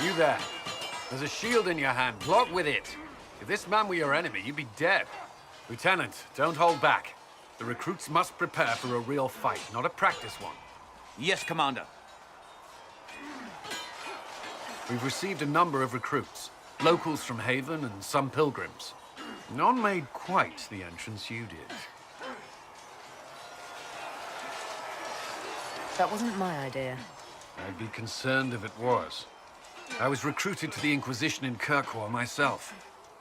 You there. There's a shield in your hand. Block with it. If this man were your enemy, you'd be dead. Lieutenant, don't hold back. The recruits must prepare for a real fight, not a practice one. Yes, Commander. We've received a number of recruits. Locals from Haven and some pilgrims. None made quite the entrance you did. That wasn't my idea. I'd be concerned if it was. I was recruited to the Inquisition in Kirkwall myself.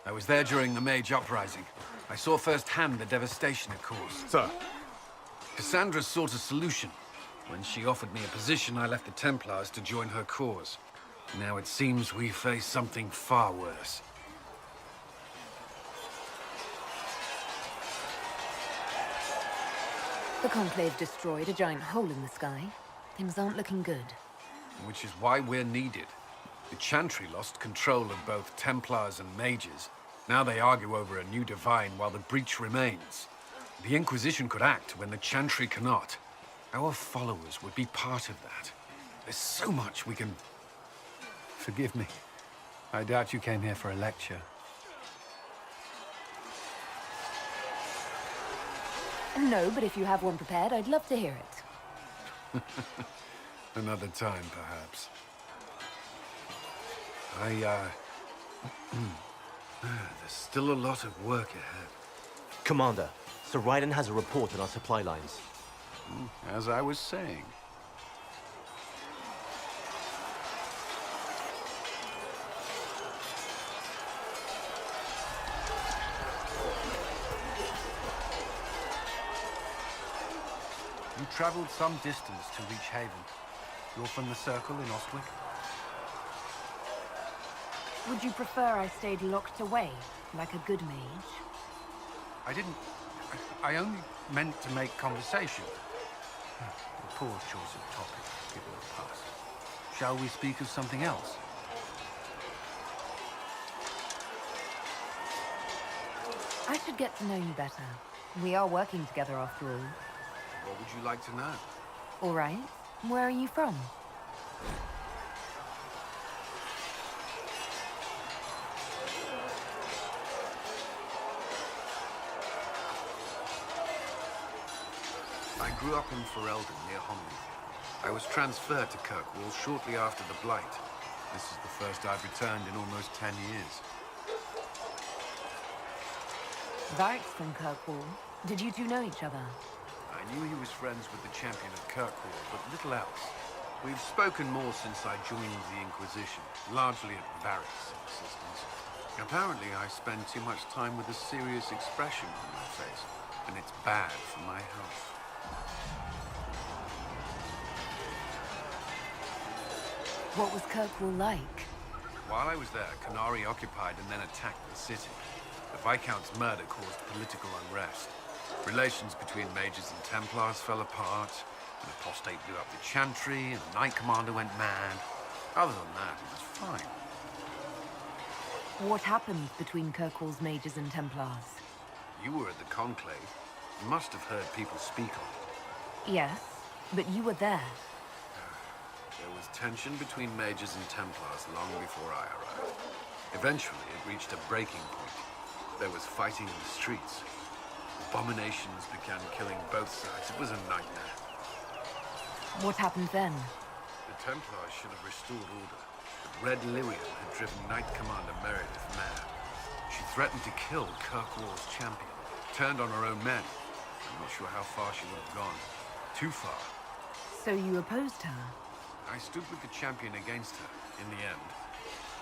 I was there during the Mage Uprising. I saw firsthand the devastation it caused. Sir. Cassandra sought a solution. When she offered me a position, I left the Templars to join her cause. Now it seems we face something far worse. The Conclave destroyed a giant hole in the sky. Things aren't looking good. Which is why we're needed. The Chantry lost control of both Templars and Mages. Now they argue over a new Divine while the breach remains. The Inquisition could act when the Chantry cannot. Our followers would be part of that. There's so much we can... Forgive me. I doubt you came here for a lecture. No, but if you have one prepared, I'd love to hear it. Another time, perhaps. There's still a lot of work ahead. Commander, Sir Raiden has a report on our supply lines. As I was saying. You traveled some distance to reach Haven. You're from the Circle in Ostwick? Would you prefer I stayed locked away, like a good mage? I didn't... I only meant to make conversation. A poor choice of topic, given the past. Shall we speak of something else? I should get to know you better. We are working together after all. What would you like to know? All right. Where are you from? I grew up in Ferelden, near Honley. I was transferred to Kirkwall shortly after the Blight. This is the first I've returned in almost 10 years. Varric from Kirkwall. Did you two know each other? I knew he was friends with the champion of Kirkwall, but little else. We've spoken more since I joined the Inquisition, largely at Varric's insistence. Apparently, I spend too much time with a serious expression on my face, and it's bad for my health. What was Kirkwall like? While I was there, Canary occupied and then attacked the city. The Viscount's murder caused political unrest. Relations between Mages and Templars fell apart. An apostate blew up the Chantry, and the Knight Commander went mad. Other than that, it was fine. What happened between Kirkwall's mages and Templars? You were at the Conclave. You must have heard people speak of it. Yes, but you were there. There was tension between Mages and Templars long before I arrived. Eventually, it reached a breaking point. There was fighting in the streets. Abominations began killing both sides. It was a nightmare. What happened then? The Templars should have restored order, but Red Lyrian had driven Knight Commander Meredith mad. She threatened to kill Kirkwall's champion, turned on her own men. I'm not sure how far she would have gone. Too far. So you opposed her? I stood with the champion against her, in the end.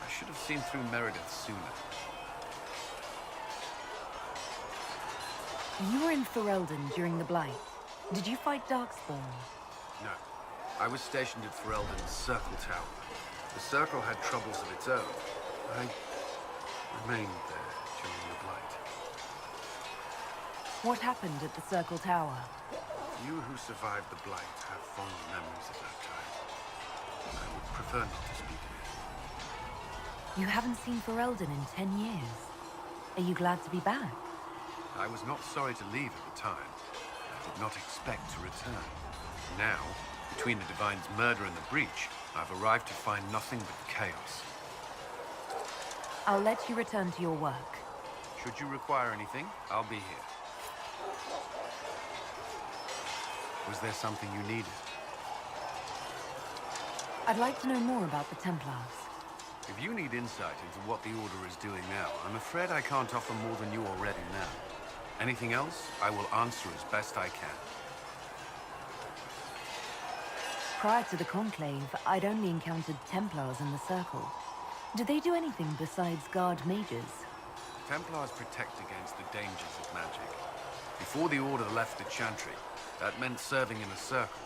I should have seen through Meredith sooner. You were in Ferelden during the Blight. Did you fight Darkspawn? No. I was stationed at Ferelden's Circle Tower. The Circle had troubles of its own. I remained there during the Blight. What happened at the Circle Tower? You who survived the Blight have fond memories of that time. I would prefer not to speak of it. You haven't seen Ferelden in 10 years. Are you glad to be back? I was not sorry to leave at the time. I did not expect to return. Now, Between the Divine's murder and the breach, I've arrived to find nothing but chaos. I'll let you return to your work. Should you require anything, I'll be here. Was there something you needed? I'd like to know more about the Templars. If you need insight into what the Order is doing now, I'm afraid I can't offer more than you already know. Anything else, I will answer as best I can. Prior to the Conclave, I'd only encountered Templars in the Circle. Do they do anything besides guard mages? Templars protect against the dangers of magic. Before the Order left the Chantry, that meant serving in a circle.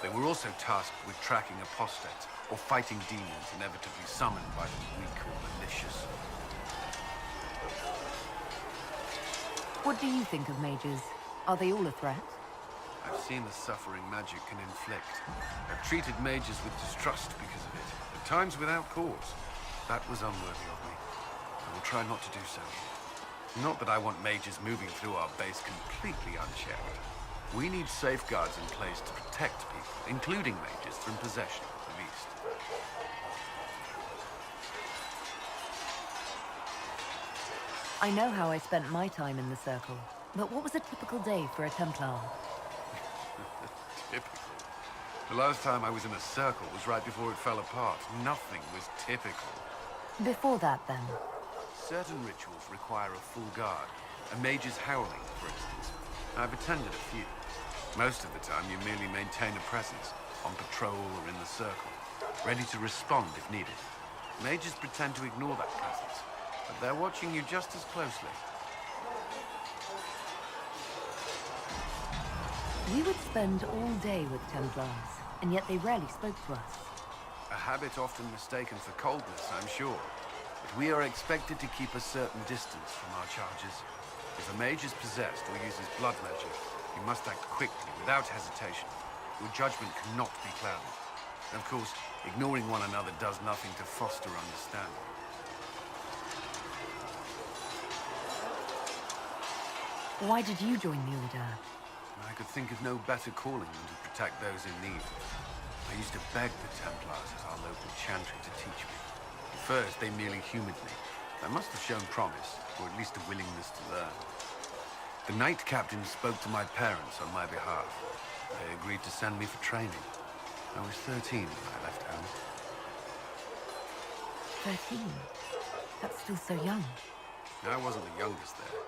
They were also tasked with tracking apostates, or fighting demons inevitably summoned by the weak or malicious. What do you think of mages? Are they all a threat? I've seen the suffering magic can inflict. I've treated mages with distrust because of it, at times without cause. That was unworthy of me. I will try not to do so. Not that I want mages moving through our base completely unchecked. We need safeguards in place to protect people, including mages, from possession at the least. I know how I spent my time in the Circle, but what was a typical day for a Templar? Typical. The last time I was in a circle was right before it fell apart. Nothing was typical. Before that, then? Certain rituals require a full guard. A mage's howling, for instance. I've attended a few. Most of the time, you merely maintain a presence, on patrol or in the circle, ready to respond if needed. Mages pretend to ignore that presence, but they're watching you just as closely. We would spend all day with Templars, and yet they rarely spoke to us. A habit often mistaken for coldness, I'm sure. But we are expected to keep a certain distance from our charges. If a mage is possessed or uses blood magic, you must act quickly, without hesitation. Your judgment cannot be clouded. Of course, ignoring one another does nothing to foster understanding. Why did you join the Order? I could think of no better calling than to protect those in need. I used to beg the Templars at our local chantry to teach me. At first, they merely humored me. I must have shown promise, or at least a willingness to learn. The Knight Captain spoke to my parents on my behalf. They agreed to send me for training. I was 13 when I left home. 13? That's still so young. I wasn't the youngest there.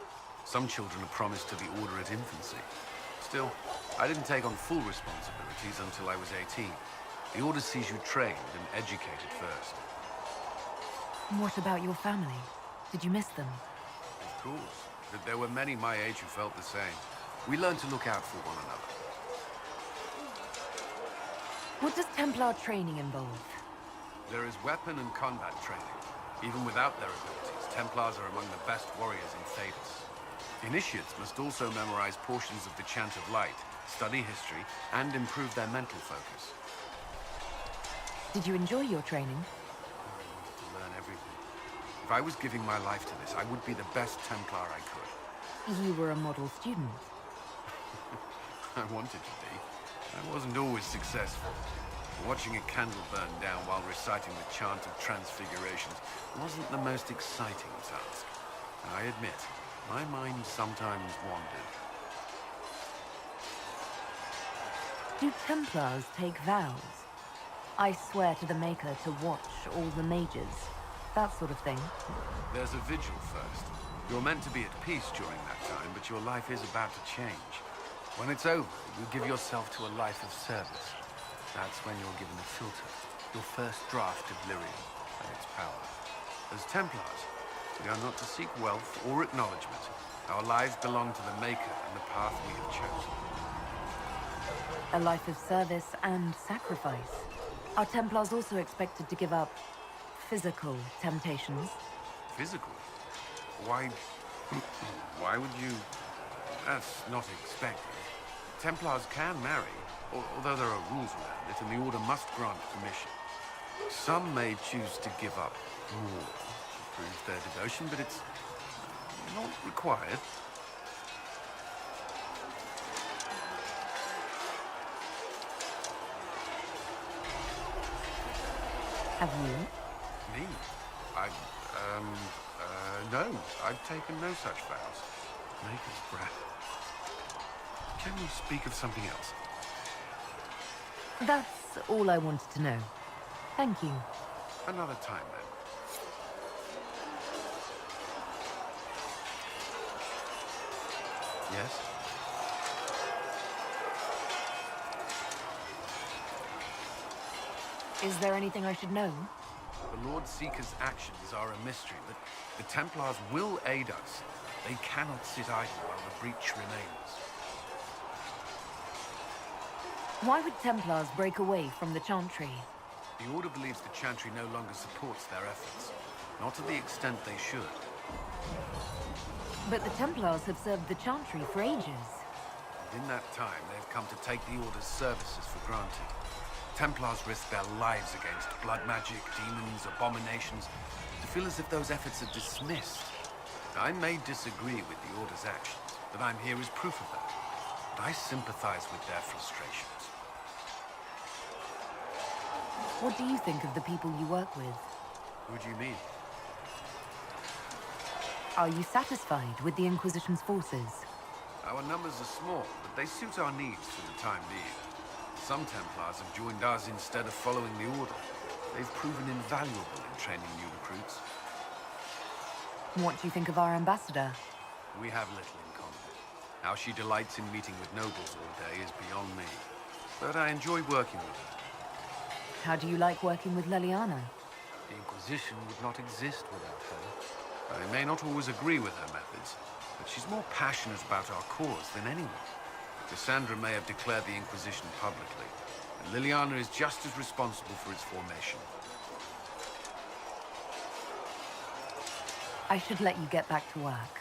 Some children are promised to the Order at infancy. Still, I didn't take on full responsibilities until I was 18. The Order sees you trained and educated first. What about your family? Did you miss them? Of course. But there were many my age who felt the same. We learned to look out for one another. What does Templar training involve? There is weapon and combat training. Even without their abilities, Templars are among the best warriors in Thedas. Initiates must also memorize portions of the Chant of Light, study history, and improve their mental focus. Did you enjoy your training? I wanted to learn everything. If I was giving my life to this, I would be the best Templar I could. You were a model student. I wanted to be. I wasn't always successful. Watching a candle burn down while reciting the Chant of Transfigurations wasn't the most exciting task. I admit, my mind sometimes wandered. Do Templars take vows? I swear to the Maker to watch all the mages. That sort of thing. There's a vigil first. You're meant to be at peace during that time, but your life is about to change. When it's over, you give yourself to a life of service. That's when you're given a filter, your first draft of lyrium and its power. As Templars, we are not to seek wealth or acknowledgement. Our lives belong to the Maker and the path we have chosen. A life of service and sacrifice. Are Templars also expected to give up physical temptations? Physical? Why... why would you... That's not expected. Templars can marry, although there are rules around it, and the Order must grant permission. Some may choose to give up more to prove their devotion, but it's not required. Have you? Me? No. I've taken no such vows. Maker's breath. Can you speak of something else? That's all I wanted to know. Thank you. Another time, then. Yes? Is there anything I should know? The Lord Seeker's actions are a mystery, but the Templars will aid us. They cannot sit idle while the breach remains. Why would Templars break away from the Chantry? The Order believes the Chantry no longer supports their efforts. Not to the extent they should. But the Templars have served the Chantry for ages. In that time, they've come to take the Order's services for granted. Templars risk their lives against blood magic, demons, abominations, to feel as if those efforts are dismissed. I may disagree with the Order's actions, but I'm here as proof of that. But I sympathize with their frustrations. What do you think of the people you work with? Who do you mean? Are you satisfied with the Inquisition's forces? Our numbers are small, but they suit our needs for the time being. Some Templars have joined us instead of following the Order. They've proven invaluable in training new recruits. What do you think of our ambassador? We have little in common. How she delights in meeting with nobles all day is beyond me. But I enjoy working with her. How do you like working with Leliana? The Inquisition would not exist without her. I may not always agree with her methods, but she's more passionate about our cause than anyone. Cassandra may have declared the Inquisition publicly, and Liliana is just as responsible for its formation. I should let you get back to work.